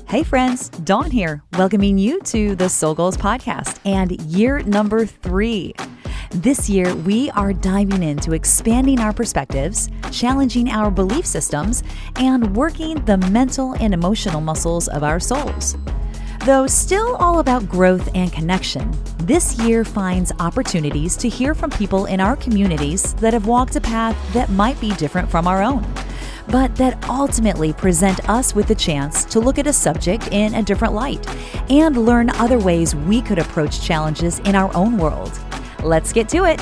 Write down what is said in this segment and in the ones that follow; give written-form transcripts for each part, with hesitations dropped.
Hey friends, Dawn here, welcoming you to the Soul Goals podcast and year number 3. This year, we are diving into expanding our perspectives, challenging our belief systems, and working the mental and emotional muscles of our souls. Though still all about growth and connection, this year finds opportunities to hear from people in our communities that have walked a path that might be different from our own, but that ultimately present us with the chance to look at a subject in a different light and learn other ways we could approach challenges in our own world. Let's get to it.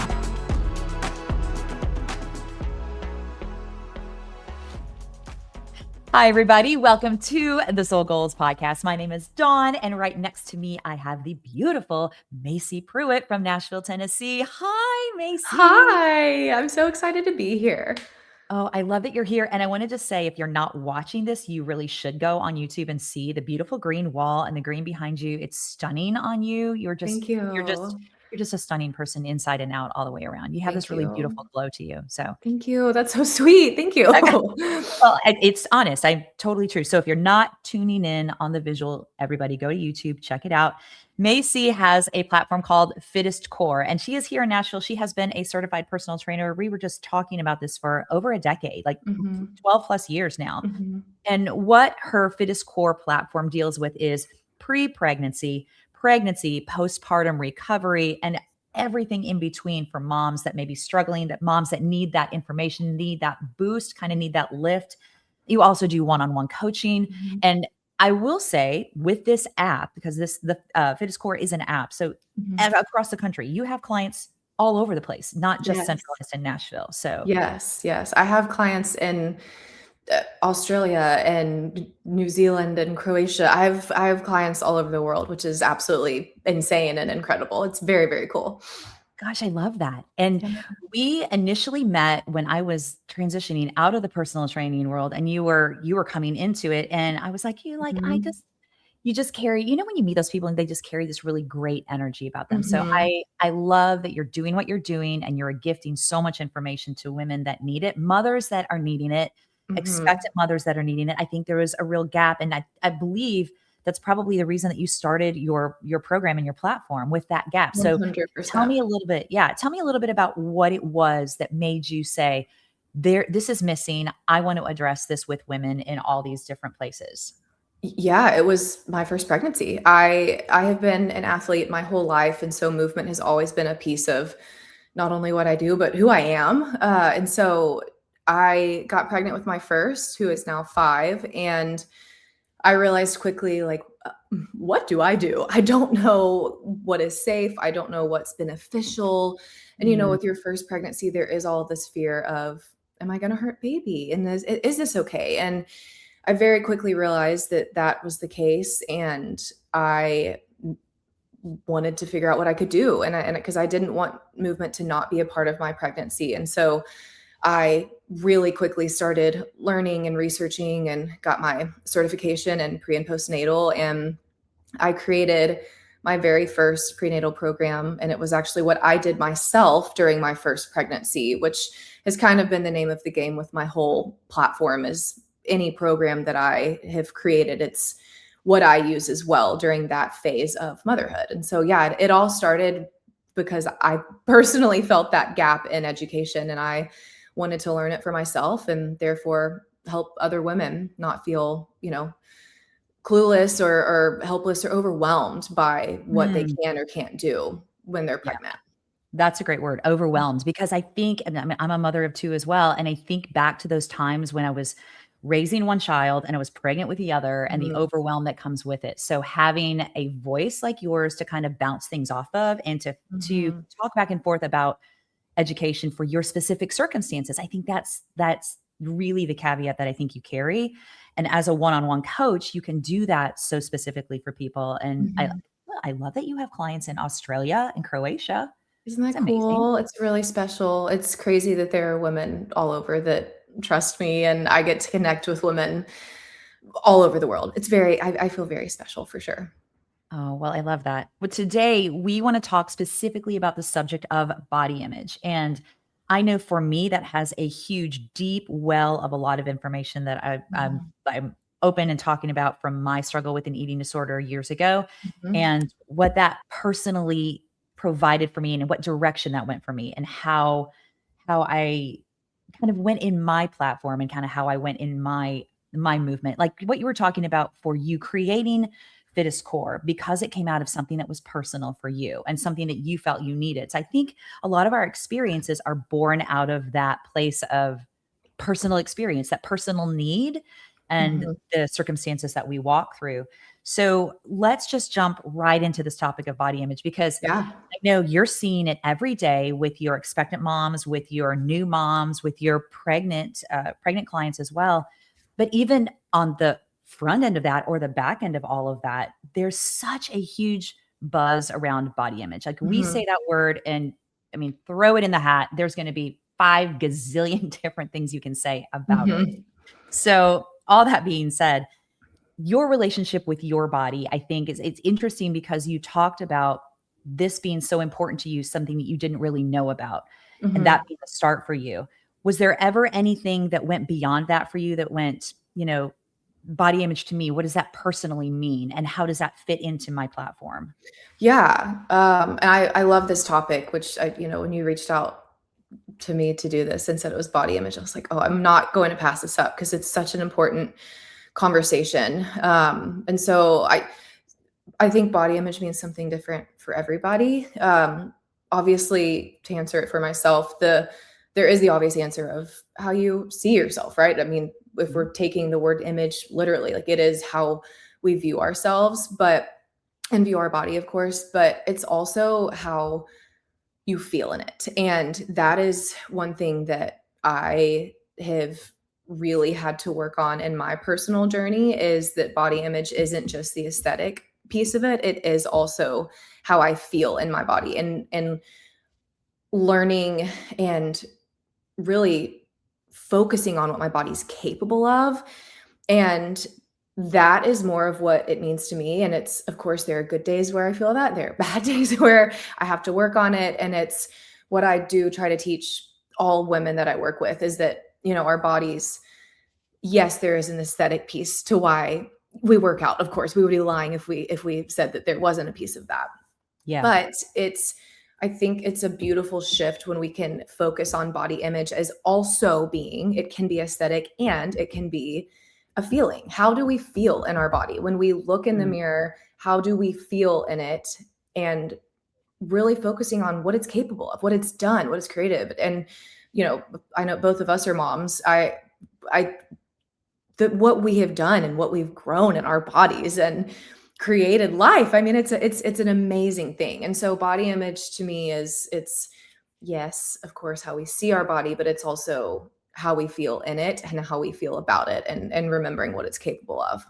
Hi, everybody. Welcome to the Soul Goals podcast. My name is Dawn, and right next to me, I have the beautiful Macy Pruett from Nashville, Tennessee. Hi, Macy. Hi, I'm so excited to be here. Oh, I love that you're here. And I wanted to say, if you're not watching this, you really should go on YouTube and see the beautiful green wall and the green behind you. It's stunning on you. Thank You're just a stunning person inside and out all the way around. You have this Thank really you. beautiful glow to you. So Thank you. That's so sweet. Thank you. okay. Well, it's honest. I'm totally true. So if you're not tuning in on the visual, everybody go to YouTube, check it out. Macy has a platform called Fittest Core, and she is here in Nashville. She has been a certified personal trainer. We were just talking about this for over a decade, like 12 plus years now. And what her Fittest Core platform deals with is pre-pregnancy, pregnancy, postpartum recovery, and everything in between for moms that may be struggling, that moms that need that information, need that boost, kind of need that lift. You also do one-on-one coaching. And I will say with this app, because the Fittest Core is an app, so across the country, you have clients all over the place, not just Yes. centralized in Nashville. So Yes. I have clients in Australia and New Zealand and Croatia. I have clients all over the world, which is absolutely insane and incredible. It's very, very cool. gosh, I love that. And we initially met when I was transitioning out of the personal training world, and you were coming into it. And I was like, you just carry, when you meet those people and they just carry this really great energy about them. So I love that you're doing what you're doing, and you're gifting so much information to women that need it, mothers that are needing it, expectant mothers that are needing it. I think there was a real gap. And I believe that's probably the reason that you started your program and your platform with that gap. So 100%. tell me a little bit about what it was that made you say, this is missing. I want to address this with women in all these different places. Yeah, it was my first pregnancy. I have been an athlete my whole life, and so movement has always been a piece of not only what I do, but who I am. And so I got pregnant with my first, who is now 5, and I realized quickly, like, what do I do? I don't know what is safe. I don't know what's beneficial. And with your first pregnancy, there is all this fear of, am I going to hurt baby? And is this okay? And I very quickly realized that that was the case, and I wanted to figure out what I could do, and because I didn't want movement to not be a part of my pregnancy. And so I really quickly started learning and researching and got my certification in pre and postnatal, and I created my very first prenatal program. And it was actually what I did myself during my first pregnancy, which has kind of been the name of the game with my whole platform. Is any program that I have created, it's what I use as well during that phase of motherhood. And so, yeah, it all started because I personally felt that gap in education, and I wanted to learn it for myself, and therefore help other women not feel, clueless or helpless or overwhelmed by what they can or can't do when they're pregnant. That's a great word, overwhelmed, because I think, and I'm a mother of 2 as well. And I think back to those times when I was raising one child and I was pregnant with the other, and the overwhelm that comes with it. So having a voice like yours to kind of bounce things off of, and to talk back and forth about education for your specific circumstances, I think that's really the caveat that I think you carry. And as a one-on-one coach, you can do that so specifically for people. And I love that you have clients in Australia and Croatia. Isn't that That's cool? amazing. It's really special. It's crazy that there are women all over that trust me, and I get to connect with women all over the world. I feel very special for sure. Oh, well, I love that. But today we want to talk specifically about the subject of body image. And I know for me, that has a huge, deep well of a lot of information that I'm open and talking about from my struggle with an eating disorder years ago, Mhm. and what that personally provided for me and in what direction that went for me, and how I kind of went in my platform and kind of how I went in my movement. Like what you were talking about for you creating Fittest Core because it came out of something that was personal for you and something that you felt you needed. So I think a lot of our experiences are born out of that place of personal experience, that personal need and Mhm. the circumstances that we walk through. So let's just jump right into this topic of body image because Yeah. I know you're seeing it every day with your expectant moms, with your new moms, with your pregnant clients as well. But even on the front end of that or the back end of all of that, there's such a huge buzz around body image. Like we say Mhm. that word and I mean, throw it in the hat. There's going to be 5 gazillion different things you can say about it. Mhm. So, all that being said, your relationship with your body, I think is it's interesting because you talked about this being so important to you, something that you didn't really know about, and that Mhm. being the start for you. Was there ever anything that went beyond that for you that went, body image to me, what does that personally mean? And how does that fit into my platform? Yeah, and I love this topic, which when you reached out to me to do this and said it was body image, I was like, oh, I'm not going to pass this up because it's such an important conversation. And so I think body image means something different for everybody. Obviously, to answer it for myself, there is the obvious answer of how you see yourself, right? I mean, if Mhm. we're taking the word image literally, like it is how we view ourselves, but and view our body, of course, but it's also how you feel in it. And that is one thing that I have really had to work on in my personal journey is that body image isn't just the aesthetic piece of it. It is also how I feel in my body and learning and really focusing on what my body's capable of. And that is more of what it means to me. And it's, of course, there are good days where I feel that. There are bad days where I have to work on it. And it's what I do try to teach all women that I work with is that, our bodies, yes, there is an aesthetic piece to why we work out. Of course, we would be lying if we said that there wasn't a piece of that. Yeah. But I think it's a beautiful shift when we can focus on body image as also being, it can be aesthetic and it can be a feeling. How do we feel in our body? When we look in the Mm. mirror, how do we feel in it? And really focusing on what it's capable of, what it's done, what it's creative. And, I know both of us are moms. I that what we have done and what we've grown in our bodies and created life. I mean, it's an amazing thing. And so body image to me is it's yes, of course, how we see our body, but it's also how we feel in it and how we feel about it and remembering what it's capable of.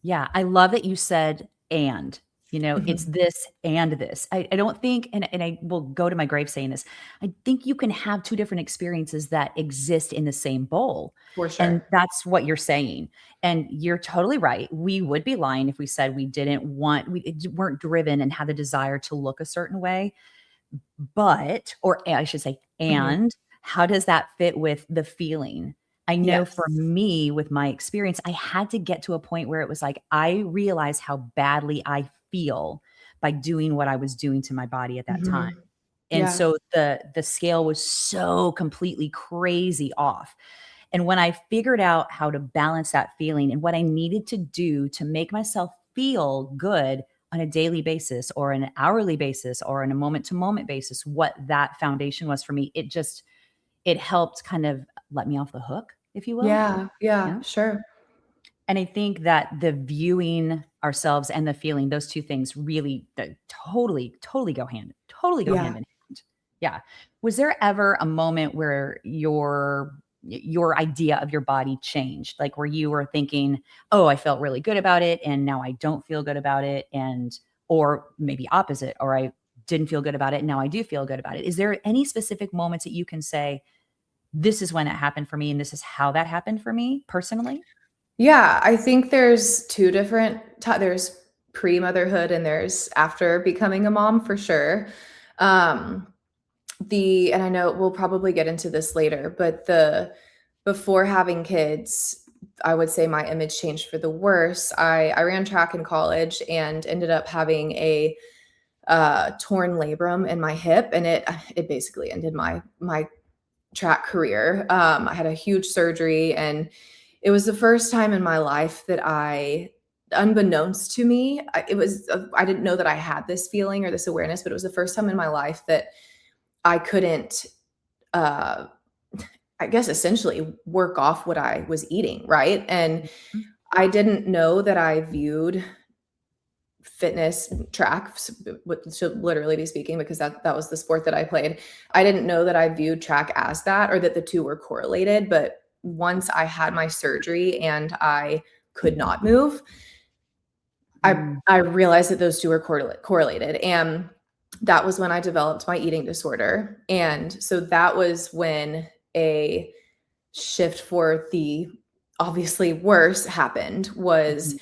Yeah, I love that you said "and." It's Mhm. this and this. I don't think and I will go to my grave saying this, I think you can have 2 different experiences that exist in the same bowl, For and sure. that's what you're saying, and you're totally right. We would be lying if we said we didn't want we weren't driven and had the desire to look a certain way, but or I should say, Mhm. and how does that fit with the feeling? I know for Yes. me, with my experience, I had to get to a point where it was like, I realized how badly I feel by doing what I was doing to my body at that time. Mhm. And Yeah. so the scale was so completely crazy off. And when I figured out how to balance that feeling and what I needed to do to make myself feel good on a daily basis or an hourly basis or on a moment to moment basis, what that foundation was for me, it helped kind of let me off the hook, if you will. Yeah. You Yeah. know? Sure. And I think that the viewing ourselves and the feeling, those 2 things really totally go Yeah. hand in hand. Yeah. Was there ever a moment where your idea of your body changed? Like, where you were thinking, "Oh, I felt really good about it, and now I don't feel good about it," and or maybe opposite, or I didn't feel good about it, and now I do feel good about it. Is there any specific moments that you can say, "This is when it happened for me, and this is how that happened for me personally?" Yeah, I think there's 2 different there's pre-motherhood and there's after becoming a mom for sure. Um, and I know we'll probably get into this later, but the before having kids, I would say my image changed for the worse. I ran track in college and ended up having a torn labrum in my hip, and it basically ended my track career. I had a huge surgery, and it was the first time in my life that unbeknownst to me, I didn't know that I had this feeling or this awareness, but it was the first time in my life that I couldn't, uh, I guess, essentially work off what I was eating, right? And I didn't know that I viewed fitness track, should literally be speaking, because that was the sport that I played. I didn't know that I viewed track as that, or that the two were correlated. But once I had my surgery and I could not move, I realized that those two were correlated. And that was when I developed my eating disorder. And so that was when a shift for the obviously worse happened. Was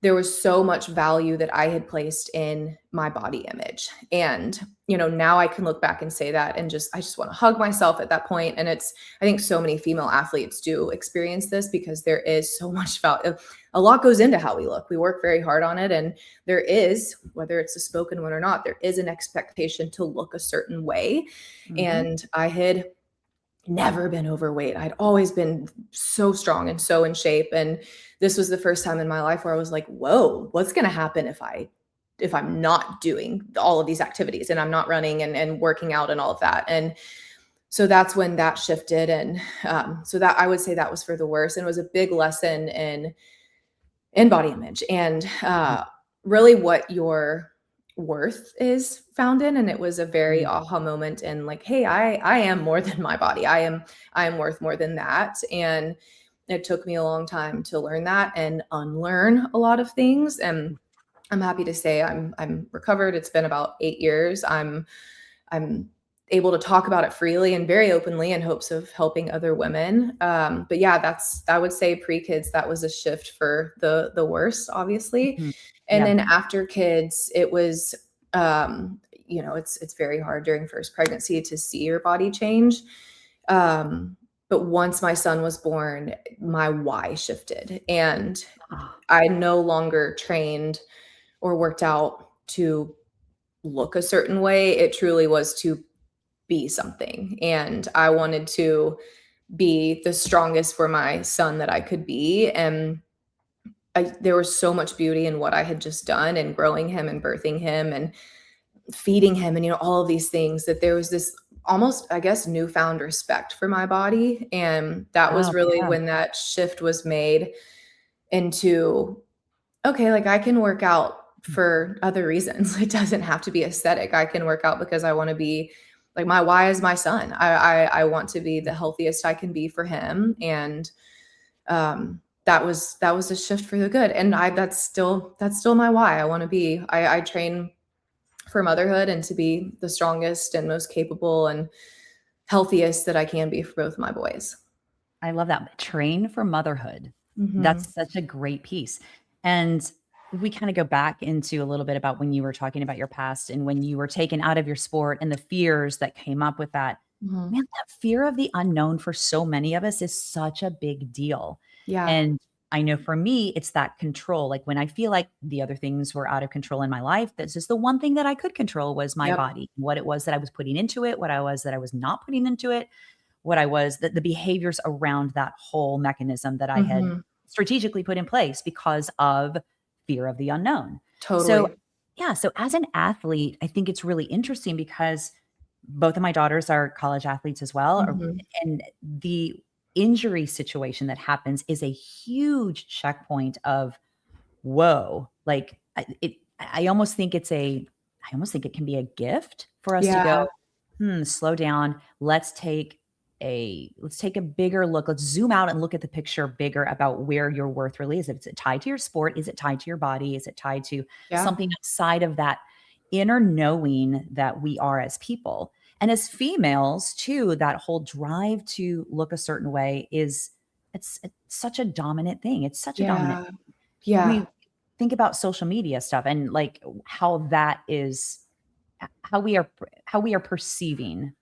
there was so much value that I had placed in my body image. And, now I can look back and say that, and I just want to hug myself at that point. And I think so many female athletes do experience this, because there is so much value. A lot goes into how we look. We work very hard on it. And there is, whether it's a spoken one or not, there is an expectation to look a certain way. And I had never been overweight. I'd always been so strong and so in shape. And this was the first time in my life where I was like, whoa, what's going to happen if I'm not doing all of these activities, and I'm not running and working out and all of that. And so that's when that shifted. And so that, I would say, that was for the worse, and it was a big lesson in body image, and really what your worth is found in. And it was a very aha moment, and like, hey, I am more than my body. I am worth more than that. And it took me a long time to learn that and unlearn a lot of things. And I'm happy to say I'm recovered. It's been about 8 years. I'm able to talk about it freely and very openly, in hopes of helping other women. But yeah, I would say pre-kids, that was a shift for the worst, obviously. And then after kids, it was, it's very hard during first pregnancy to see your body change. But once my son was born, my why shifted, and I no longer trained or worked out to look a certain way. It truly was to be something. And I wanted to be the strongest for my son that I could be. And there was so much beauty in what I had just done, and growing him and birthing him and feeding him, and, all of these things, that there was this almost, I guess, newfound respect for my body. And that was really when that shift was made into, okay, like, I can work out for other reasons. It doesn't have to be aesthetic. I can work out because I want to be, like, my why is my son. I want to be the healthiest I can be for him. And that was a shift for the good. And that's still my why. I want to be, I train for motherhood, and to be the strongest and most capable and healthiest that I can be for both of my boys. I love that. Train for motherhood. That's such a great piece. And we kind of go back into a little bit about when you were talking about your past, and when you were taken out of your sport, and the fears that came up with that. Man, that fear of the unknown for so many of us is such a big deal. Yeah. And I know for me, it's that control. Like, when I feel like the other things were out of control in my life, that's just the one thing that I could control was my body, what it was that I was putting into it, what I was that I was not putting into it, what I was, the behaviors around that whole mechanism that I had strategically put in place because of fear of the unknown. Totally. So yeah. So as an athlete, I think it's really interesting, because both of my daughters are college athletes as well. And the injury situation that happens is a huge checkpoint of, whoa, like, I almost think it can be a gift for us to go, slow down. Let's take a bigger look. Let's zoom out and look at the picture bigger about where your worth really is. Is it tied to your sport? Is it tied to your body? Is it tied to something outside of that inner knowing that we are as people? And as females too, that whole drive to look a certain way it's such a dominant thing. It's such a dominant thing. Yeah. We think about social media stuff, and like how that is, how we are perceiving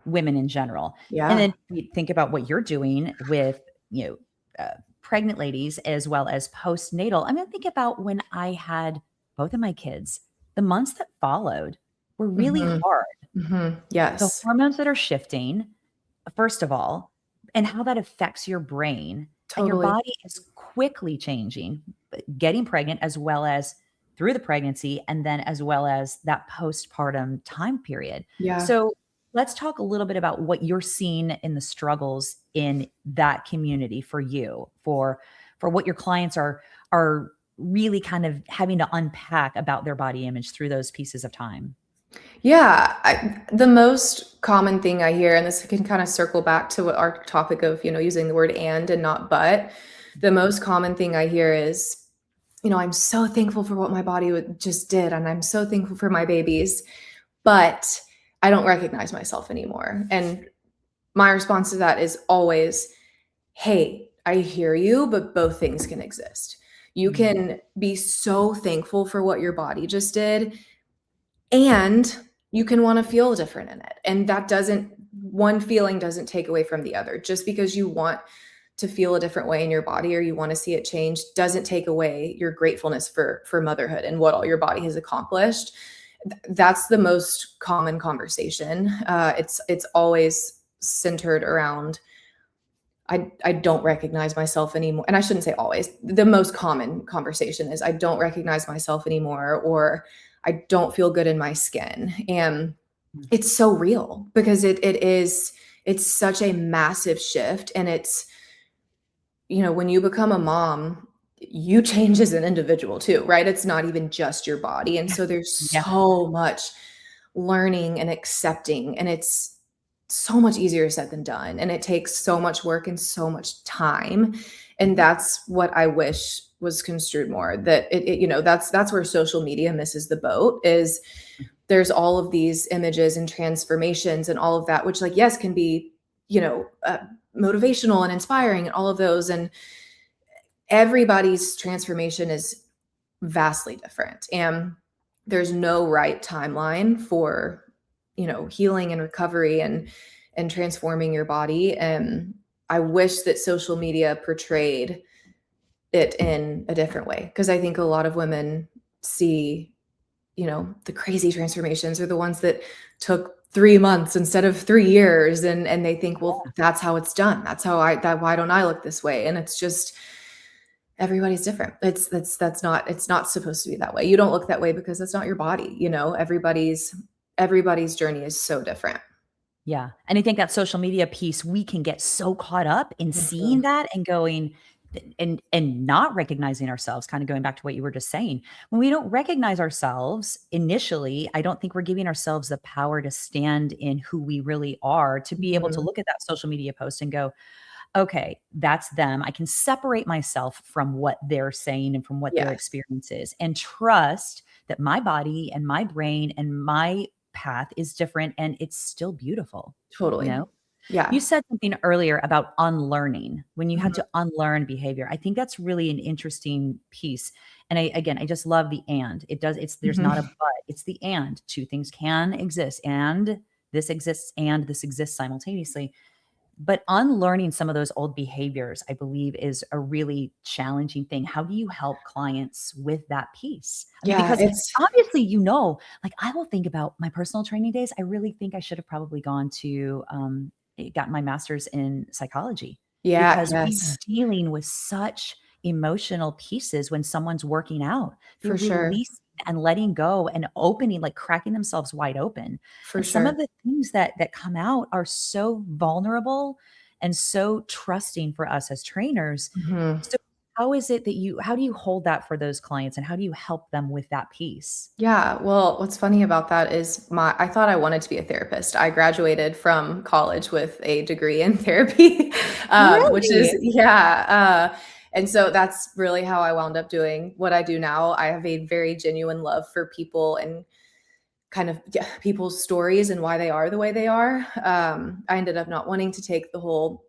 women in general. Yeah. And then you think about what you're doing with, pregnant ladies as well as postnatal, I'm going to think about when I had both of my kids, the months that followed were really Mhm. hard. Mhm. The Yes. hormones that are shifting, first of all, and how that affects your brain, and your Totally. body is quickly changing, getting pregnant as well as through the pregnancy, and then as well as that postpartum time period. Yeah. So let's talk a little bit about what you're seeing in the struggles in that community for you, for what your clients are really kind of having to unpack about their body image through those pieces of time. Yeah, the most common thing I hear, and this can kind of circle back to what our topic of, using the word and not but. The most common thing I hear is, I'm so thankful for what my body just did, and I'm so thankful for my babies, but I don't recognize myself anymore. And my response to that is always, hey, I hear you, but both things can exist. You Mm. can be so thankful for what your body just did, and you can want to feel different in it. And that doesn't, one feeling doesn't take away from the other. Just because you want to feel a different way in your body or you want to see it change doesn't take away your gratefulness for motherhood and what all your body has accomplished. That's the most common conversation. It's always centered around, I don't recognize myself anymore. And I shouldn't say always. The most common conversation is I don't recognize myself anymore, or I don't feel good in my skin. And Mm. it's so real because it's such a massive shift. And it's, when you become a mom, you change as an individual too, right? It's not even just your body. And so there's Yeah. so much learning and accepting, and it's so much easier said than done. And it takes so much work and so much time. And that's what I wish was construed more, that that's where social media misses the boat. Is there's all of these images and transformations and all of that, which, like, yes, can be, motivational and inspiring and all of those. And everybody's transformation is vastly different. And there's no right timeline for, healing and recovery and transforming your body. And I wish that social media portrayed it in a different way, because I think a lot of women see, the crazy transformations are the ones that took 3 months instead of 3 years. And they think, well, that's how it's done. That's how why don't I look this way? And it's just, everybody's different. It's not supposed to be that way. You don't look that way because that's not your body. Everybody's journey is so different. Yeah, and I think that social media piece, we can get so caught up in seeing Mhm. that and going and not recognizing ourselves, kind of going back to what you were just saying. When we don't recognize ourselves initially, I don't think we're giving ourselves the power to stand in who we really are, to be able to Mhm. look at that social media post and go, okay, that's them. I can separate myself from what they're saying and from what their Yes, experience is, and trust that my body and my brain and my path is different and it's still beautiful, you totally. know? You Yeah. said something earlier about unlearning, when you had Mhm. to unlearn behavior. I think that's really an interesting piece. And I just love the and. There's not a Mhm. but. It's the and. Two things can exist, and this exists simultaneously. But unlearning some of those old behaviors, I believe, is a really challenging thing. How do you help clients with that piece? I mean, Yeah, because it's obviously, like, I will think about my personal training days. I really think I should have probably gone to, got my master's in psychology, yeah, because we're yes, dealing with such emotional pieces when someone's working out. They're for sure, releasing and letting go and opening, like cracking themselves wide open. for And some sure. of the things that come out are so vulnerable and so trusting for us as trainers. Mhm. So how do you hold that for those clients, and how do you help them with that piece? Yeah, well, what's funny about that is I thought I wanted to be a therapist. I graduated from college with a degree in therapy, which is, Really? yeah. And so that's really how I wound up doing what I do now. I have a very genuine love for people and kind of, yeah, people's stories and why they are the way they are. I ended up not wanting to take the whole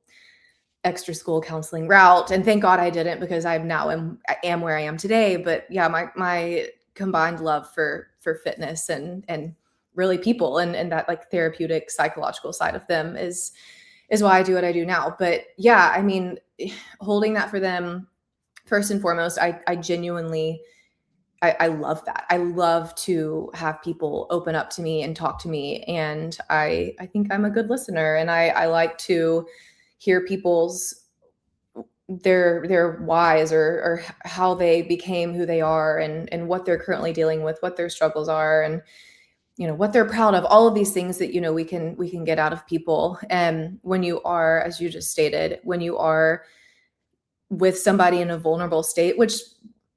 extra school counseling route, and thank God I didn't, because I am where I am today. But yeah, my combined love for fitness and really people and that, like, therapeutic psychological side of them is why I do what I do now. But yeah, I mean, holding that for them first and foremost, I genuinely, I love that. I love to have people open up to me and talk to me. And I think I'm a good listener, and I like to hear people's their whys, or how they became who they are, and what they're currently dealing with, what their struggles are, and what they're proud of, all of these things that we can get out of people. And when you are, as you just stated, when you are with somebody in a vulnerable state, which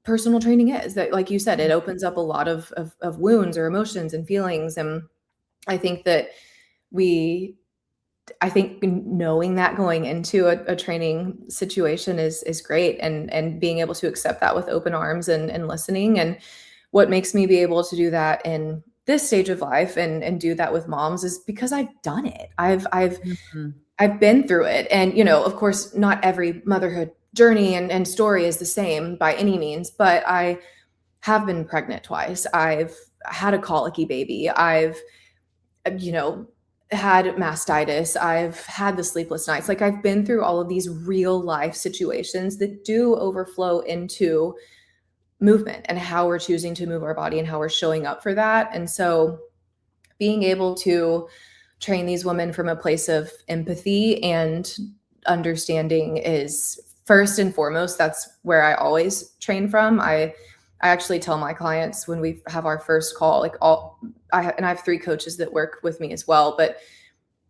personal training is, that, like you said, it opens up a lot of wounds or emotions and feelings. And I think that we I think knowing that going into a training situation is great, and being able to accept that with open arms, and listening. And what makes me be able to do that in this stage of life, and do that with moms, is because I've done it. Mhm. I've been through it. And, of course, not every motherhood journey and story is the same by any means, but I have been pregnant twice. I've had a colicky baby. I've, you know, had mastitis. I've had the sleepless nights. Like, I've been through all of these real life situations that do overflow into movement, and how we're choosing to move our body, and how we're showing up for that. And so being able to train these women from a place of empathy and understanding is first and foremost. That's where I always train from. I actually tell my clients when we have our first call, like, and I have 3 coaches that work with me as well, but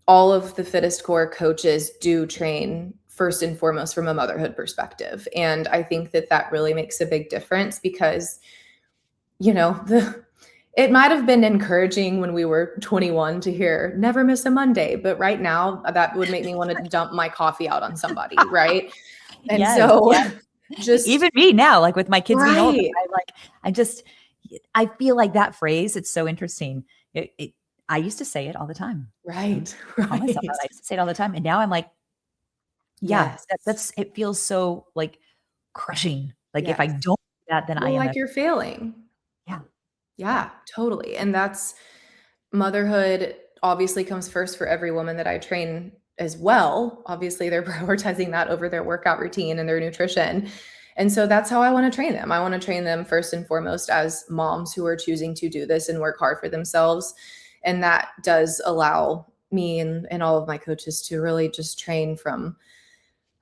all of the Fittest Core coaches do train first and foremost from a motherhood perspective. And I think that really makes a big difference, because, it might have been encouraging when we were 21 to hear never miss a Monday, but right now that would make me want to dump my coffee out on somebody, right? And Yes, so yes. just Even me now, like with my kids being older, right, I feel like that phrase, it's so interesting. I used to say it all the time. right, Call myself right. out. I used to say it all the time. And now I'm like, yeah, Yes, it feels so like crushing. Like if I yes. don't do that, then I Well, am like, you're failing. yeah, yeah. Yeah, totally. And that's motherhood obviously comes first for every woman that I train as well. Obviously, they're prioritizing that over their workout routine and their nutrition. And so that's how I want to train them. I want to train them first and foremost as moms who are choosing to do this and work hard for themselves. And that does allow me and all of my coaches to really just train from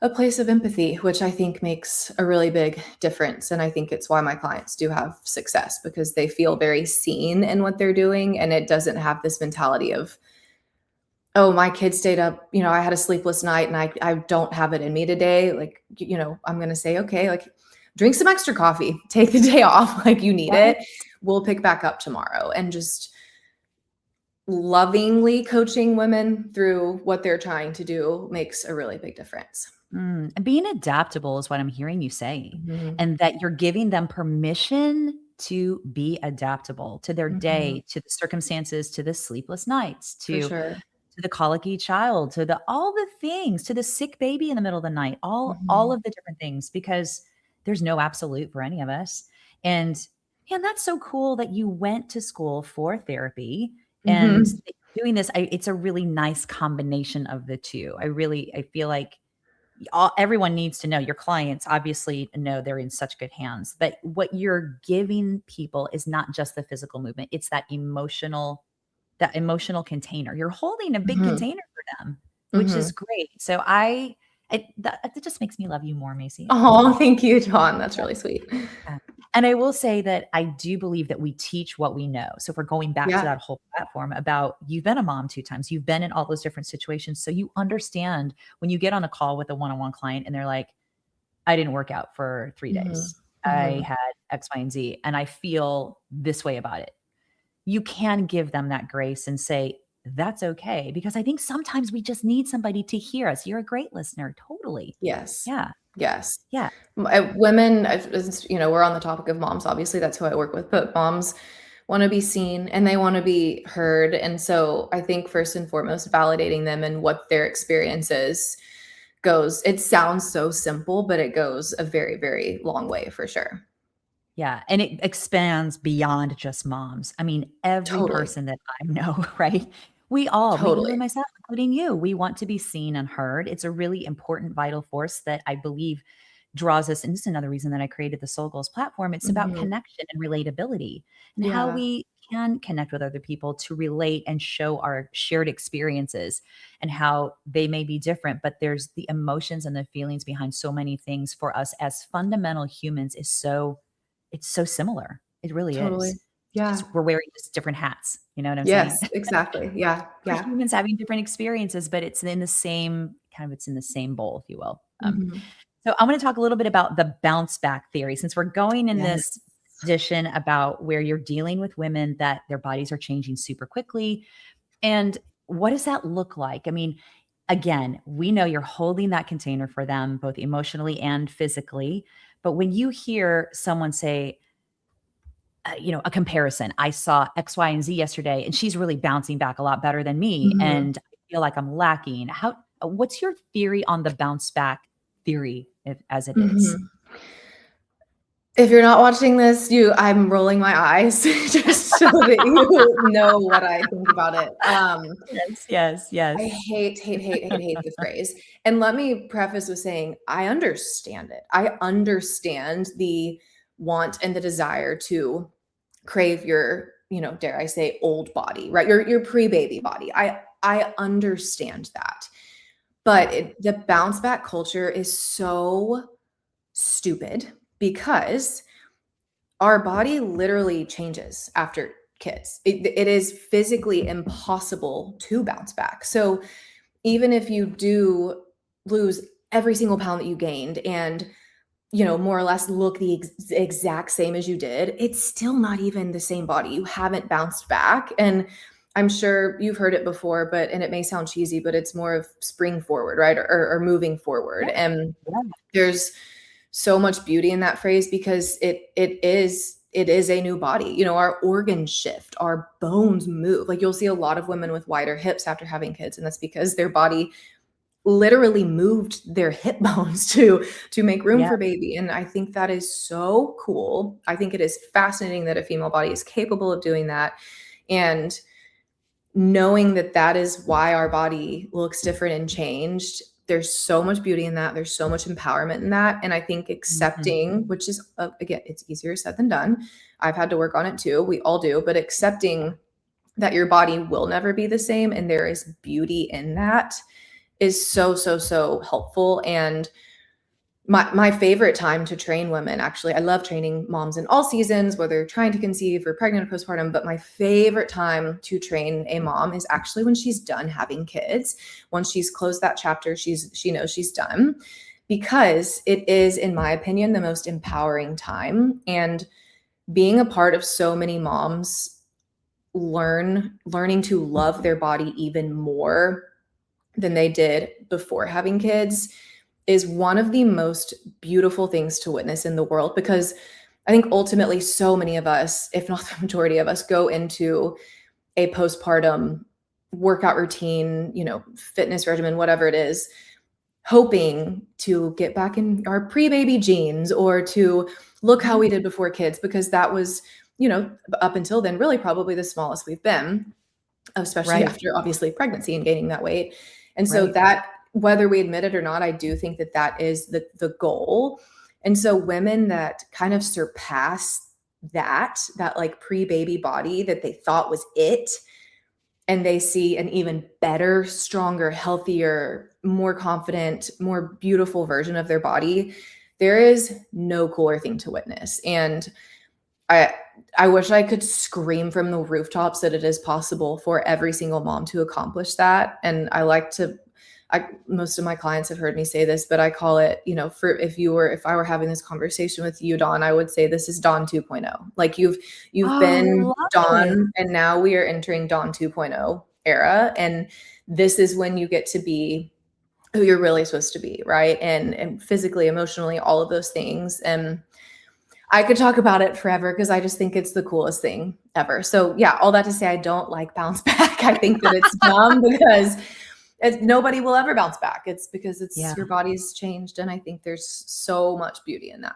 a place of empathy, which I think makes a really big difference. And I think it's why my clients do have success, because they feel very seen in what they're doing. And it doesn't have this mentality of, oh, my kid stayed up, I had a sleepless night, and I don't have it in me today. Like, I'm going to say, okay, like, drink some extra coffee, take the day off. Like, you need Yes. it. We'll pick back up tomorrow. And just lovingly coaching women through what they're trying to do makes a really big difference. And being adaptable is what I'm hearing you say, Mhm. and that you're giving them permission to be adaptable to their Mhm. day, to the circumstances, to the sleepless nights, For to sure. the colicky child, to the all the things, to the sick baby in the middle of the night, all Mhm. of the different things, because there's no absolute for any of us. And that's so cool that you went to school for therapy and Mhm. that you're doing this. It's a really nice combination of the two. I feel like everyone needs to know, your clients obviously know they're in such good hands, but what you're giving people is not just the physical movement, it's that emotional container. You're holding a big Mhm. container for them, which is Mhm. great. So it just makes me love you more, Macy. I Oh, really thank you, Dawn. That's really sweet. yeah. And I will say that I do believe that we teach what we know. So if we're going back to Yeah. that whole platform about, you've been a mom 2 times, you've been in all those different situations. So you understand when you get on a call with a one-on-one client and they're like, I didn't work out for 3 Mhm. days. I Mhm. had X, Y, and Z, and I feel this way about it. You can give them that grace and say, that's okay. Because I think sometimes we just need somebody to hear us. You're a great listener. Totally. Yes. Yeah. Yes. Yeah. Women, we're on the topic of moms. Obviously, that's who I work with, but moms want to be seen and they want to be heard. And so I think first and foremost, validating them and what their experience is it sounds so simple, but it goes a very, very long way for sure. Yeah. And it expands beyond just moms. I mean, every Totally. person that I know, right? Me, you and Totally. myself, including you, we want to be seen and heard. It's a really important, vital force that I believe draws us. And this is another reason that I created the Soul Goals platform. It's about Mhm. connection and relatability and how Yeah, we can connect with other people to relate and show our shared experiences and how they may be different, but there's the emotions and the feelings behind so many things for us as fundamental humans it's so similar. It really totally. is. It's Yeah. just we're wearing just different hats. You know what I'm saying? Yes, exactly. Yeah, We're yeah. humans having different experiences, but it's in the same bowl, if you will. Mhm. So I want to talk a little bit about the bounce back theory, since we're going in Yes. this position about where you're dealing with women that their bodies are changing super quickly. And what does that look like? I mean, again, we know you're holding that container for them, both emotionally and physically. But when you hear someone say, a comparison. I saw X, Y, and Z yesterday, and she's really bouncing back a lot better than me, Mhm. and I feel like I'm lacking. What's your theory on the bounce back theory, as it is? Mhm. If you're not watching this, I'm rolling my eyes just so that you know what I think about it. Yes, yes, I yes. hate, hate, hate, hate, hate the phrase. And let me preface with saying I understand it. I understand the want and the desire to crave your, dare I say, old body, right? Your pre-baby body. I understand that. But the bounce back culture is so stupid because our body literally changes after kids. It is physically impossible to bounce back. So even if you do lose every single pound that you gained and more or less look the exact same as you did, it's still not even the same body. You haven't bounced back. And I'm sure you've heard it before, and it may sound cheesy, but it's more of spring forward, right? Or moving forward. Yeah, And yeah. there's so much beauty in that phrase because it is a new body. Our organs shift, our bones move. Like you'll see a lot of women with wider hips after having kids, and that's because their body literally moved their hip bones to make room Yeah. for baby. And I think that is so cool. I think it is fascinating that a female body is capable of doing that. And knowing that that is why our body looks different and changed, there's so much beauty in that. There's so much empowerment in that. And I think Mhm. accepting, which is again, it's easier said than done. I've had to work on it too. We all do, but accepting that your body will never be the same and there is beauty in that is so, so, so helpful. And my favorite time to train women, actually, I love training moms in all seasons, whether trying to conceive or pregnant or postpartum. But my favorite time to train a mom is actually when she's done having kids. Once she's closed that chapter, she knows she's done, because it is, in my opinion, the most empowering time. And being a part of so many moms learning to love their body even more than they did before having kids is one of the most beautiful things to witness in the world, because I think ultimately so many of us, if not the majority of us, go into a postpartum workout routine, fitness regimen, whatever it is, hoping to get back in our pre-baby jeans or to look how we Yeah. did before kids, because that was, up until then, really probably the smallest we've been, especially Right, after obviously pregnancy and gaining that weight. And so right. that, whether we admit it or not, I do think that that is the goal. And so women that kind of surpass that like pre-baby body that they thought was it, and they see an even better, stronger, healthier, more confident, more beautiful version of their body, there is no cooler thing to witness. And I I wish I could scream from the rooftops that it is possible for every single mom to accomplish that. And most of my clients have heard me say this, but I call it, for if I were having this conversation with you, Dawn, I would say this is Dawn 2.0. Like you've Oh, I been love it. Dawn, and now we are entering Dawn 2.0 era. And this is when you get to be who you're really supposed to be, right? And physically, emotionally, all of those things. And I could talk about it forever because I just think it's the coolest thing ever. So yeah, all that to say, I don't like bounce back. I think that it's dumb because nobody will ever bounce back. It's because Yeah. your body's changed, and I think there's so much beauty in that.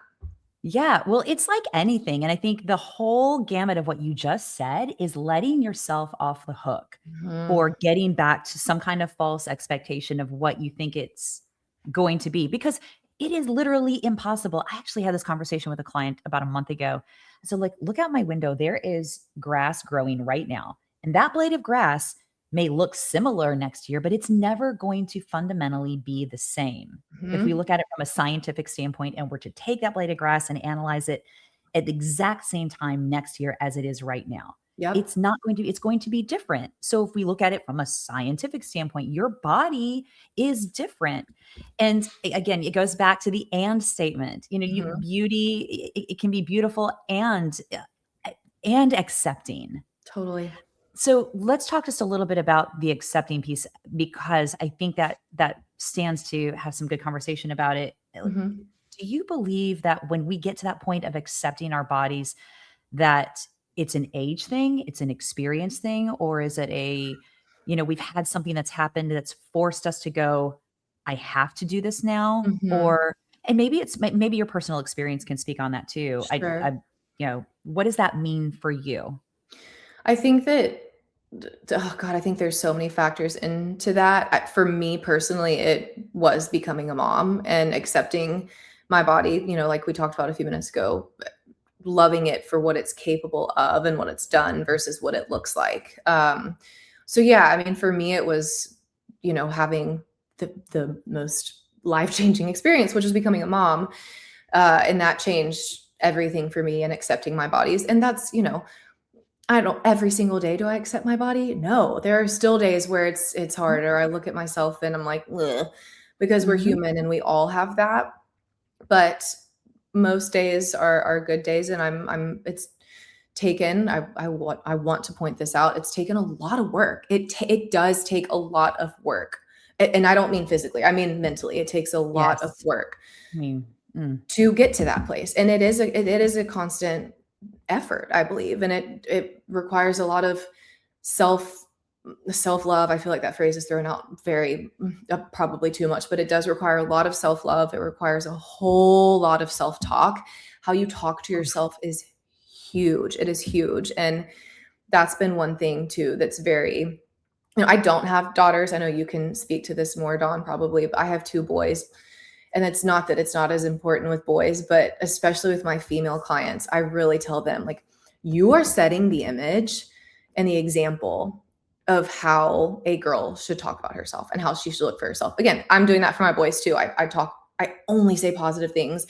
Yeah, well, it's like anything. And I think the whole gamut of what you just said is letting yourself off the hook Mhm. for getting back to some kind of false expectation of what you think it's going to be, because it is literally impossible. I actually had this conversation with a client about a month ago. So, like, look out my window. There is grass growing right now. And that blade of grass may look similar next year, but it's never going to fundamentally be the same. If we Mhm. look at it from a scientific standpoint and were to take that blade of grass and analyze it at the exact same time next year as it is right now, Yep. it's going to be different. So if we look at it from a scientific standpoint, your body is different. And again, it goes back to the and statement. You know, you Mhm. beauty, it can be beautiful and accepting. Totally. So let's talk just a little bit about the accepting piece, because I think that that stands to have some good conversation about it. Mhm. Do you believe that when we get to that point of accepting our bodies, that it's an age thing, it's an experience thing, or is it we've had something that's happened that's forced us to go, I have to do this now? Mhm. Or, and maybe maybe your personal experience can speak on that too. Sure. What does that mean for you? I think that oh god, I think there's so many factors into that. For me personally, it was becoming a mom and accepting my body, like we talked about a few minutes ago, loving it for what it's capable of and what it's done versus what it looks like. So yeah, I mean, for me, it was, having the most life-changing experience, which is becoming a mom. And that changed everything for me and accepting my bodies. And that's, I don't every single day do I accept my body? No. There are still days where it's hard or I look at myself and I'm like, ugh, because we're Mhm. human and we all have that. But most days are good days and I'm it's taken I want to point this out. It's taken a lot of work. It does take a lot of work. And I don't mean physically. I mean mentally. It takes a lot of Yes. work I mean, to get to that place. And it is a constant effort, I believe, and it requires a lot of self self-love. I feel like that phrase is thrown out very probably too much, but it does require a lot of self-love. It requires a whole lot of self-talk. How you talk to yourself is huge. It is huge. And that's been one thing too that's very I don't have daughters. I know you can speak to this more, Dawn, probably, but I have two boys. And it's not that it's not as important with boys, but especially with my female clients, I really tell them, like, you are setting the image and the example of how a girl should talk about herself and how she should look for herself. Again, I'm doing that for my boys too. I only say positive things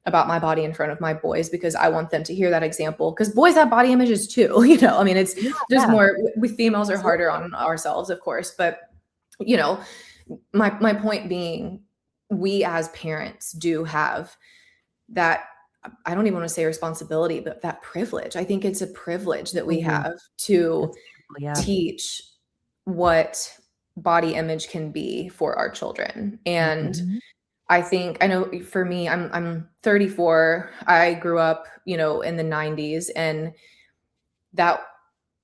about my body in front of my boys because I want them to hear that example. Because boys have body images too, I mean, it's yeah, just yeah, more, we females are harder absolutely. on ourselves, of course, but you know, my point being, we as parents do have that, I don't even want to say responsibility, but that privilege. I think it's a privilege that we Ooh, have to that's beautiful, yeah. teach what body image can be for our children. And Mhm. I know for me, I'm 34. I grew up, in the 90s, and that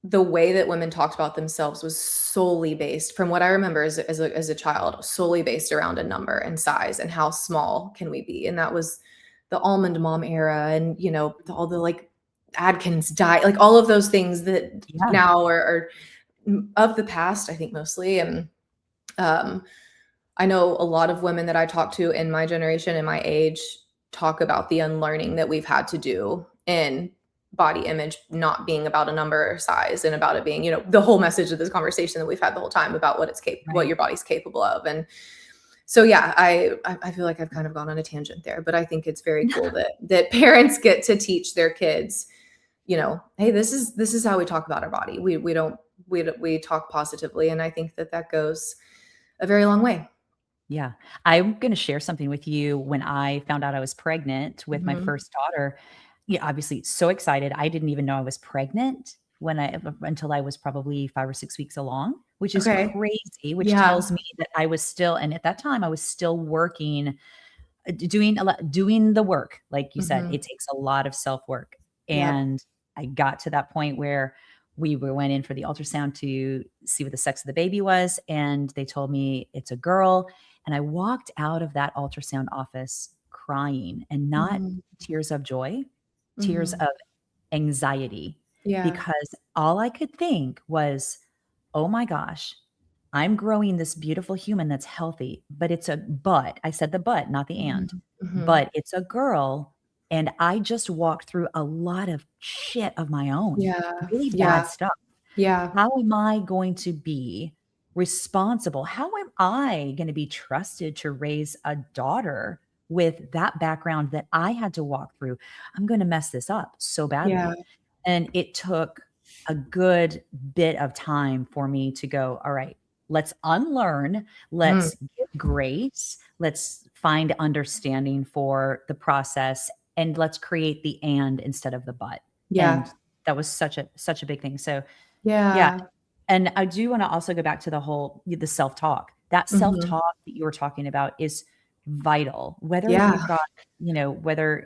the way that women talked about themselves was solely based, from what I remember as a child, solely based around a number and size and how small can we be. And that was the almond mom era, and all the like Adkins diet, like all of those things that Yeah. now are of the past, I think, mostly. And um, I know a lot of women that I talk to in my generation and my age talk about the unlearning that we've had to do in body image not being about a number or size, and about it being, the whole message of this conversation that we've had the whole time about what Right. your body's capable of. And so yeah, I feel like I've kind of gone on a tangent there, but I think it's very cool that parents get to teach their kids, hey, this is how we talk about our body. We don't we talk positively, and I think that goes a very long way. Yeah. I'm gonna share something with you. When I found out I was pregnant with my Mhm. first daughter, yeah, obviously so excited. I didn't even know I was pregnant until I was probably 5 or 6 weeks along, which is Okay. crazy, which Yeah. tells me that I was still, and at that time I was still working, doing the work. Like you said, it Mhm. takes a lot of self-work. Yep. And I got to that point where went in for the ultrasound to see what the sex of the baby was, and they told me it's a girl. And I walked out of that ultrasound office crying, and not Mhm. tears of joy, tears Mhm. of anxiety, Yeah. because all I could think was, "Oh my gosh, I'm growing this beautiful human that's healthy, but it's a but." I said the but, not the and. Mhm. Mhm. "But it's a girl, and I just walked through a lot of shit of my own, Yeah. really bad Yeah. stuff. Yeah. How am I going to be responsible? How am I gonna be trusted to raise a daughter with that background that I had to walk through? I'm gonna mess this up so Yeah. badly." And it took a good bit of time for me to go, "All right, let's unlearn, Mm. let's give grace, let's find understanding for the process, and let's create the and instead of the but." And Yeah. that was such a big thing. So, yeah, Yeah. and I do wanna also go back to the self-talk. That Mhm. self-talk that you were talking about is vital. Whether you've Yeah. got,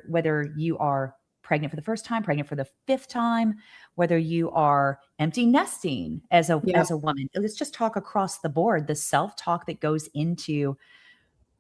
whether you are pregnant for the first time, pregnant for the 5th time, whether you are empty nesting Yep. as a woman. Let's just talk across the board. The self-talk that goes into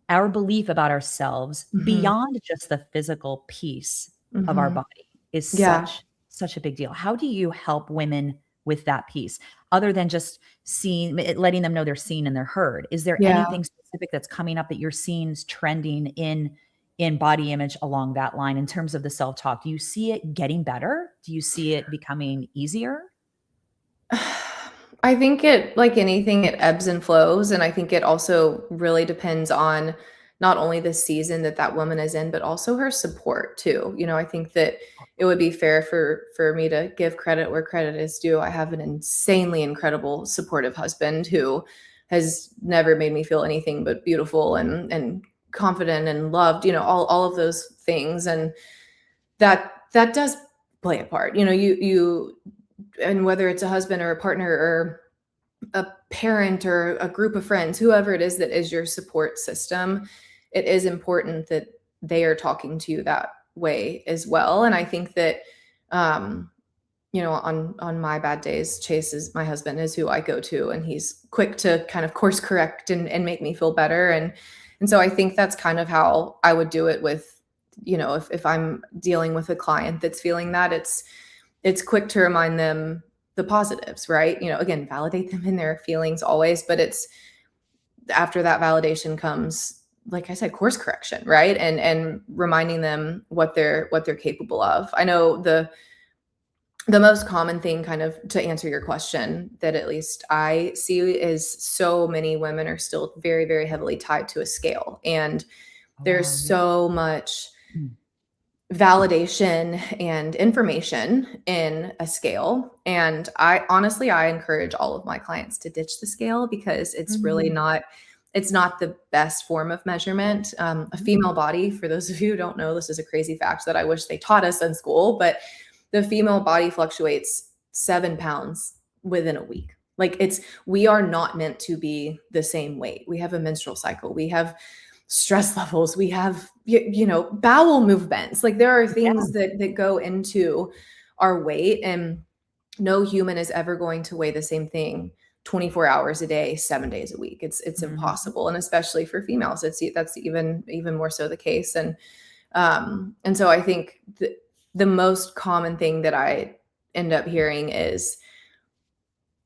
our belief about ourselves Mhm. beyond just the physical piece of our Mhm. body is Yeah. such a big deal. How do you help women with that piece other than just letting them know they're seen and they're heard? Is there Yeah. anything specific that's coming up that you're seeing is trending in body image along that line in terms of the self-talk? Do you see it getting better? Do you see it becoming easier? I think it like anything, it ebbs and flows, and I think it also really depends on not only the season that that woman is in, but also her support too. I think that it would be fair for me to give credit where credit is due. I have an insanely incredible supportive husband who has never made me feel anything but beautiful and confident and loved, all of those things. And that does play a part. You and whether it's a husband or a partner or a parent or a group of friends, whoever it is that is your support system, it is important that they are talking to you that way as well. And I think that, um, on my bad days, Chase is my husband is who I go to, and he's quick to kind of course correct and make me feel better. And so I think that's kind of how I would do it with, if I'm dealing with a client that's feeling that it's quick to remind them the positives, right? Again, validate them in their feelings always, but it's after that validation comes, like I said, course correction, right? And reminding them what they're capable of. I know the most common thing, kind of to answer your question, that at least I see is so many women are still very, very heavily tied to a scale. And Oh, there's wow. Yeah. so much Mm. validation and information in a scale. And I encourage all of my clients to ditch the scale because Mhm. it's not the best form of measurement. A Mhm. female body, for those of you who don't know, this is a crazy fact that I wish they taught us in school, but the female body fluctuates 7 pounds within a week. Like we are not meant to be the same weight. We have a menstrual cycle. We have stress levels. We have, bowel movements. Like there are Yeah. things that go into our weight, and no human is ever going to weigh the same thing 24 hours a day, 7 days a week. It's Mhm. impossible. And especially for females, that's even more so the case. And so I think the most common thing that I end up hearing is,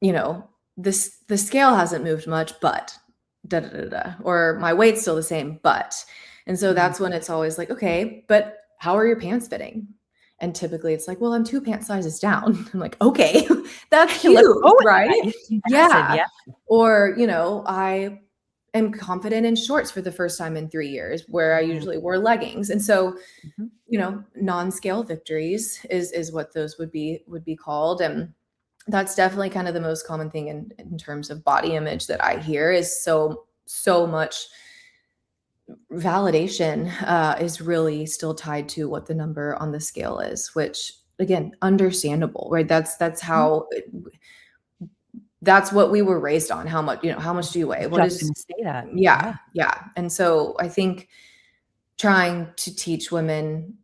the scale hasn't moved much, but da da da da, or my weight's still the same, but. And so Mhm. that's when it's always like, okay, but how are your pants fitting? And typically it's like, well, I'm 2 pant sizes down. I'm like, okay, that's Let's huge, go with right? that. It's massive, Yeah. yeah. Or, I am confident in shorts for the first time in 3 years, where I Mhm. usually wore leggings. And so, Mhm. non-scale victories is what those would be called. And that's definitely kind of the most common thing in terms of body image that I hear is so much validation is really still tied to what the number on the scale is, which again, understandable, right? Mhm. That's what we were raised on. How much do you weigh? What Just is gonna say that. Yeah, Yeah. yeah. And so I think trying to teach women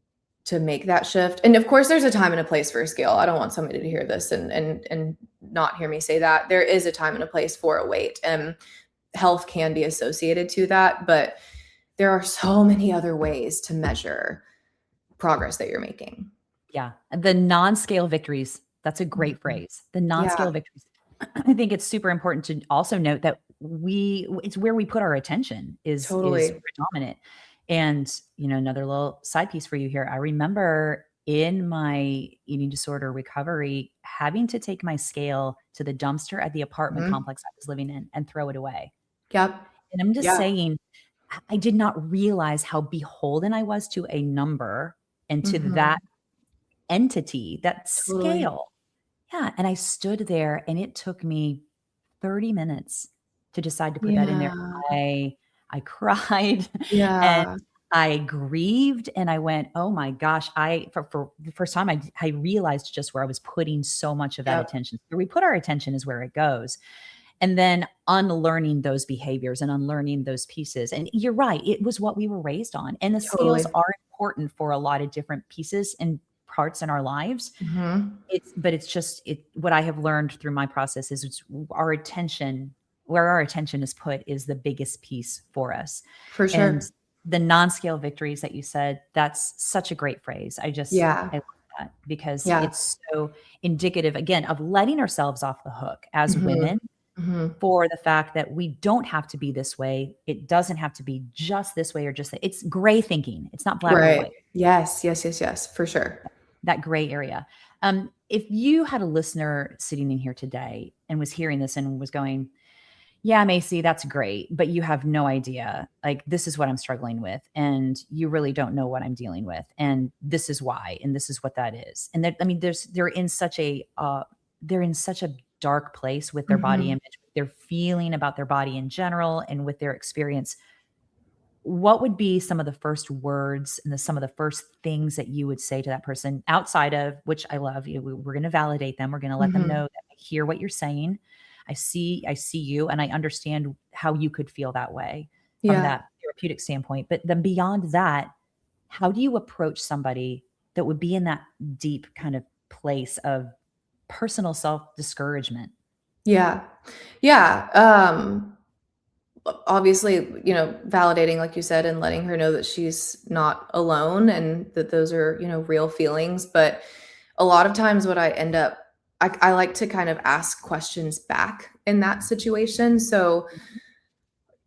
to make that shift. And of course, there's a time and a place for a scale. I don't want somebody to hear this and not hear me say that. There is a time and a place for a weight, and health can be associated to that. But there are so many other ways to measure progress that you're making. Yeah. The non-scale victories. That's a great phrase. The Yeah, non-scale victories. I think it's super important to also note that it's where we put our attention is totally. predominant. And, another little side piece for you here. I remember in my eating disorder recovery having to take my scale to the dumpster at the apartment Mhm. complex I was living in and throw it away. Yep. And I'm just Yeah. saying, I did not realize how beholden I was to a number and to that Mhm. entity, that Totally. scale. Yeah, and I stood there and it took me 30 minutes to decide to put that in there. Yeah. I cried and Yeah. I grieved and I went, "Oh my gosh." For the first time, I realized just where I was putting so much of that Yep. attention. Where we put our attention is where it goes. And then unlearning those behaviors and unlearning those pieces. And you're right, it was what we were raised on. And the scales Totally. are important for a lot of different pieces and parts in our lives. Mhm. It's just what I have learned through my process is where our attention is put is the biggest piece for us. For And sure. the non-scale victories that you said, that's such a great phrase. Yeah. I love that because Yeah. it's so indicative again of letting ourselves off the hook as Mhm. women Mhm. for the fact that we don't have to be this way. It doesn't have to be just this way or just that. It's gray thinking. It's not black or Right. white, Yes, yes, yes, yes, for sure. that gray area. If you had a listener sitting in here today and was hearing this and was going, yeah, Macy, that's great, but you have no idea. Like, this is what I'm struggling with, and you really don't know what I'm dealing with, and this is why, and this is what that is. And I mean, they're in such a dark place with their body Mhm. image, with their feeling about their body in general, and with their experience. What would be some of the first words and some of the first things that you would say to that person outside of which I love you? We're going to validate them. We're going to let them know Mhm. that I hear what you're saying. I see you, and I understand how you could feel that way from Yeah. that therapeutic standpoint. But then beyond that, how do you approach somebody that would be in that deep kind of place of personal self discouragement? Yeah. Yeah. Obviously, validating, like you said, and letting her know that she's not alone and that those are, real feelings. But a lot of times, what I end up, I like to kind of ask questions back in that situation. So,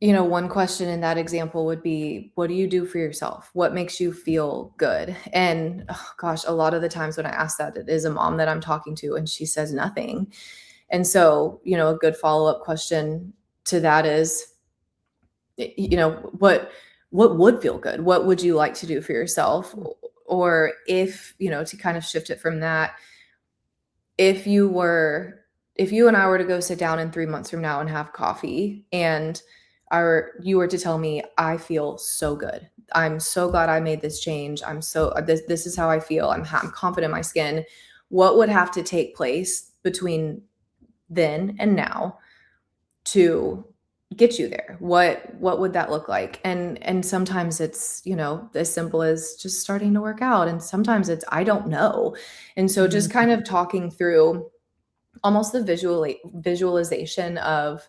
one question in that example would be, what do you do for yourself? What makes you feel good? And oh gosh, a lot of the times when I ask that, it is a mom that I'm talking to and she says nothing. And so, a good follow-up question to that is, what would feel good? What would you like to do for yourself? Or if, to kind of shift it from that, if you were if you and I were to go sit down in 3 months from now and have coffee and you were to tell me, "I feel so good. I'm so glad I made this change. This is how I feel. I'm confident in my skin." What would have to take place between then and now to get you there? What would that look like? And sometimes it's, as simple as just starting to work out, and sometimes it's I don't know. And so just Mhm. kind of talking through almost the visualization of,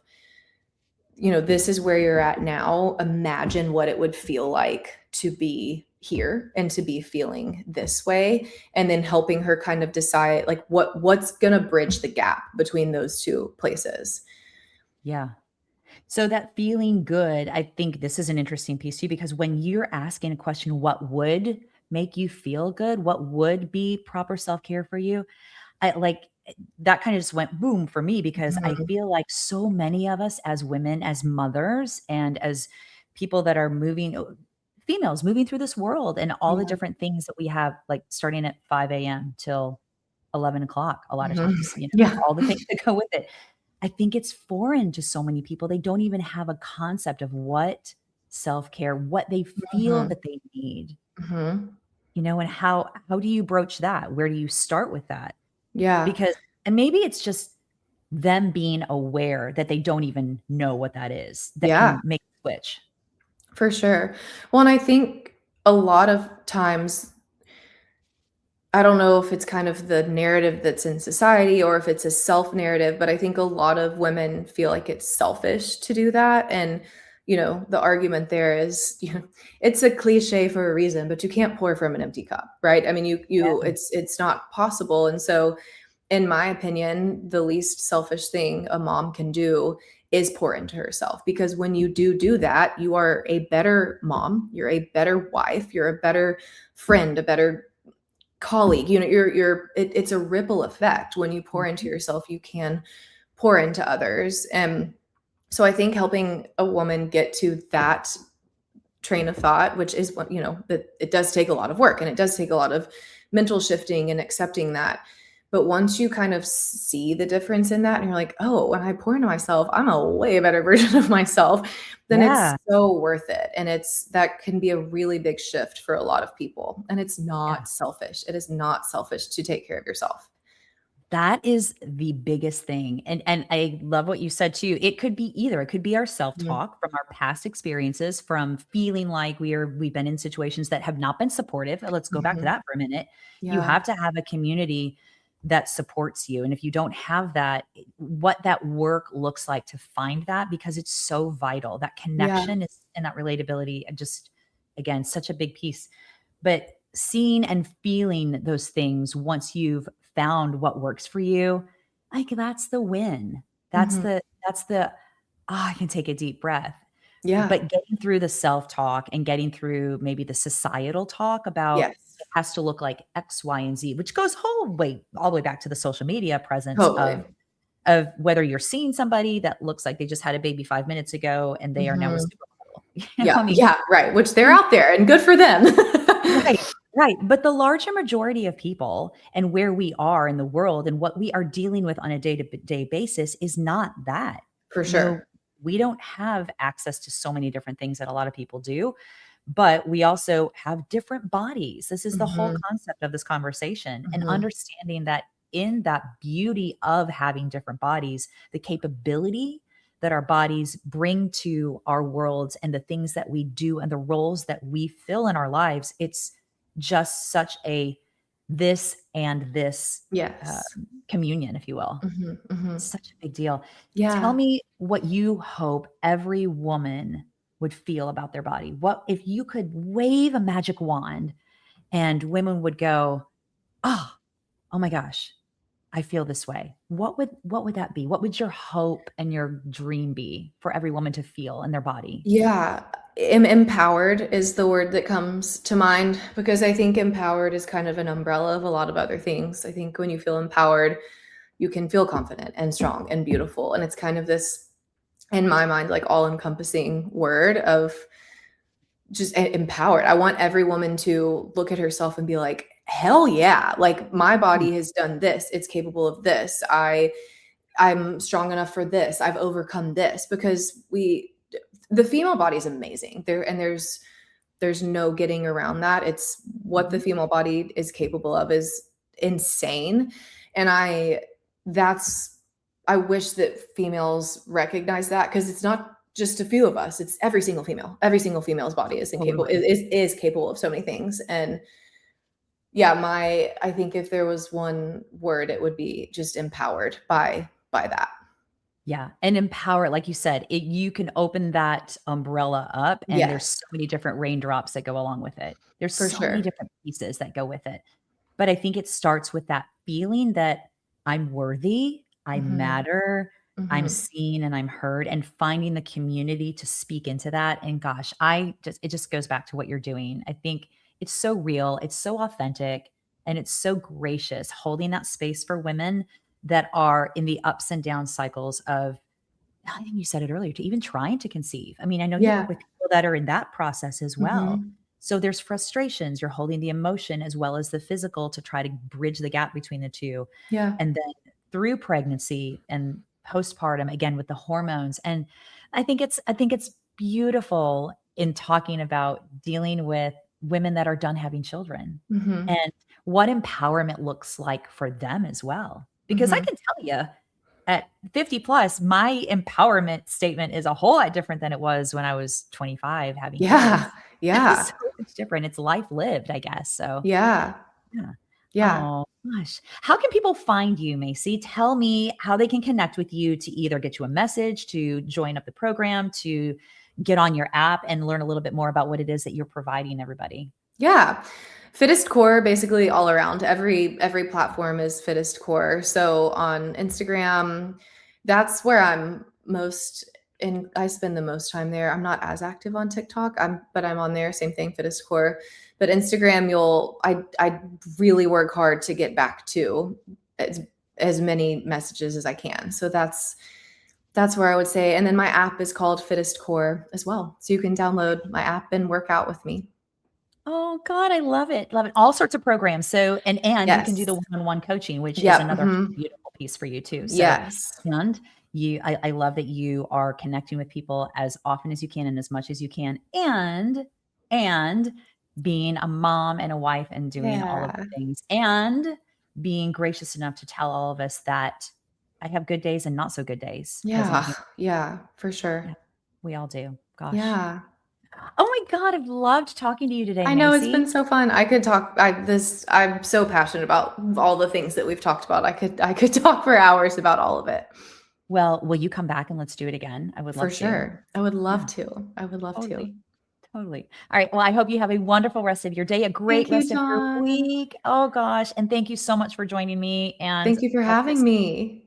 this is where you're at now. Imagine what it would feel like to be here and to be feeling this way, and then helping her kind of decide like what's going to bridge the gap between those two places. Yeah. So that feeling good, I think this is an interesting piece too, because when you're asking a question, what would make you feel good? What would be proper self-care for you? I like that kind of just went boom for me because I Mhm. feel like so many of us as women, as mothers, and as people that are females moving through this world and all the Yeah. different things that we have, like starting at 5 a.m. till 11 o'clock a lot of Mhm. times, Yeah. all the things that go with it. I think it's foreign to so many people. They don't even have a concept of what self-care, what they feel Mhm. that they need, Mhm. and how do you broach that? Where do you start with that? Yeah. Because and maybe it's just them being aware that they don't even know what that is, that Yeah, can make a switch. for sure. Well, and I think a lot of times, I don't know if it's kind of the narrative that's in society or if it's a self narrative, but I think a lot of women feel like it's selfish to do that. And, the argument there is, it's a cliche for a reason, but you can't pour from an empty cup, right? I mean, Yeah. it's not possible. And so in my opinion, the least selfish thing a mom can do is pour into herself, because when you do that, you are a better mom, you're a better wife, you're a better friend, a better colleague. It's a ripple effect. When you pour into yourself, you can pour into others. And so I think helping a woman get to that train of thought, which is what, that it does take a lot of work and it does take a lot of mental shifting and accepting that. But once you kind of see the difference in that and you're like, oh, when I pour into myself, I'm a way better version of myself, then it's Yeah. so worth it. And that can be a really big shift for a lot of people. And it's Yeah. not selfish. It is not selfish to take care of yourself. That is the biggest thing. And I love what you said too. It could be either. It could be our Mhm. self-talk from our past experiences, from feeling like we've been in situations that have not been supportive. Let's go back to Mhm. that for a minute. You Yeah. have to have a community that supports you. And if you don't have that, what that work looks like to find that, because it's so vital. That Yeah. connection is and that relatability, and just again, such a big piece. But seeing and feeling those things once you've found what works for you, like that's the win. That's Mhm. the, I can take a deep breath. Yeah. But getting through the self-talk and getting through maybe the societal talk about Yes. it has to look like X, Y, and Z, which goes all the way back to the social media presence Totally. of whether you're seeing somebody that looks like they just had a baby 5 minutes ago and they are now a Mhm. supermodel. Yeah. I mean, Yeah. Right. Which they're out there and good for them. right, right. But the larger majority of people and where we are in the world and what we are dealing with on a day-to-day basis is not that. For You know, sure. we don't have access to so many different things that a lot of people do, but we also have different bodies. This is the whole Mhm. concept of this conversation, and Mhm. understanding that in that beauty of having different bodies, the capability that our bodies bring to our worlds and the things that we do and the roles that we fill in our lives, it's just such a this and this Yes. communion, if you will. Mhm. Mhm. Such a big deal. Tell Yeah. me what you hope every woman would feel about their body. What if you could wave a magic wand and women would go, "Oh, oh my gosh, I feel this way." What would that be? What would your hope and your dream be for every woman to feel in their body? Yeah. Empowered is the word that comes to mind, because I think empowered is kind of an umbrella of a lot of other things. I think when you feel empowered, you can feel confident and strong and beautiful. And it's kind of this, in my mind, like all encompassing word of just empowered. I want every woman to look at herself and be like, hell yeah, like my Mm, body has done this. It's capable of this. I'm strong enough for this. I've overcome this, because the female body is amazing. There's no getting around that. It's what the mhm. female body is capable of is insane. And that's I wish that females recognize that, because it's not just a few of us. It's every single female. Every single female's body is incapable Totally. is capable of so many things. And yeah, I think if there was one word, it would be just empowered by that. Yeah, and empower, like you said, you can open that umbrella up, and there's Yes, so many different raindrops that go along with it. There's for so many sure. different pieces that go with it. But I think it starts with that feeling that I'm worthy, I Mhm, matter, I'm mhm. seen and I'm heard, and finding the community to speak into that. And gosh, it just goes back to what you're doing. I think it's so real, it's so authentic, and it's so gracious holding that space for women that are in the ups and down cycles of, I think you said it earlier, to even trying to conceive. I mean, I know you work Yeah. with people that are in that process as well. Mhm. So there's frustrations. You're holding the emotion as well as the physical to try to bridge the gap between the two. Yeah. And then through pregnancy and postpartum, again with the hormones. And I think it's beautiful in talking about dealing with women that are done having children Mhm. and what empowerment looks like for them as well. Because I Mhm. can tell you, at 50 plus, my empowerment statement is a whole lot different than it was when I was 25 having Yeah. kids. Yeah. So much different. It's life lived, I guess. So, Yeah. yeah. Yeah. Oh, gosh. How can people find you, Macy? Tell me how they can connect with you to either get you a message, to join up the program, to get on your app and learn a little bit more about what it is that you're providing everybody? Yeah. Fittest Core, basically all around. Every platform is Fittest Core. So on Instagram, that's where I'm most in. I spend the most time there. I'm not as active on TikTok. But I'm on there. Same thing, Fittest Core. But Instagram, I really work hard to get back to as many messages as I can. So that's where I would say. And then my app is called Fittest Core as well. So you can download my app and work out with me. Oh God, I love it. Love it. All sorts of programs. So, and you can do the Yes. one-on-one coaching, which is Yep. another Mhm. beautiful piece for you too. So, Yes. and I love that you are connecting with people as often as you can and as much as you can, and being a mom and a wife and doing all of the Yeah. things and being gracious enough to tell all of us that I have good days and not so good days because I'm Yeah. human. Yeah, for Yeah, sure. we all do. Gosh. Yeah. Oh my God, I've loved talking to you today, I know it's been Macy. so fun. I could talk I'm so passionate about all the things that we've talked about. I could talk for hours about all of it. Well, will you come back and let's do it again? I would For love to. sure. I would Yeah, love to. I would love to. totally. Totally. All right. Well, I hope you have a wonderful rest of your day, a great Thank you, rest of your Dawn. week. Oh gosh. And thank you so much for joining me. And Thank you for like I having said, me.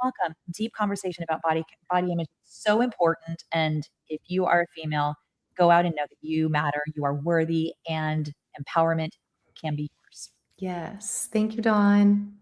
welcome. Deep conversation about body image is so important. And if you are a female, go out and know that you matter, you are worthy, and empowerment can be yours. Yes. Thank you, Dawn.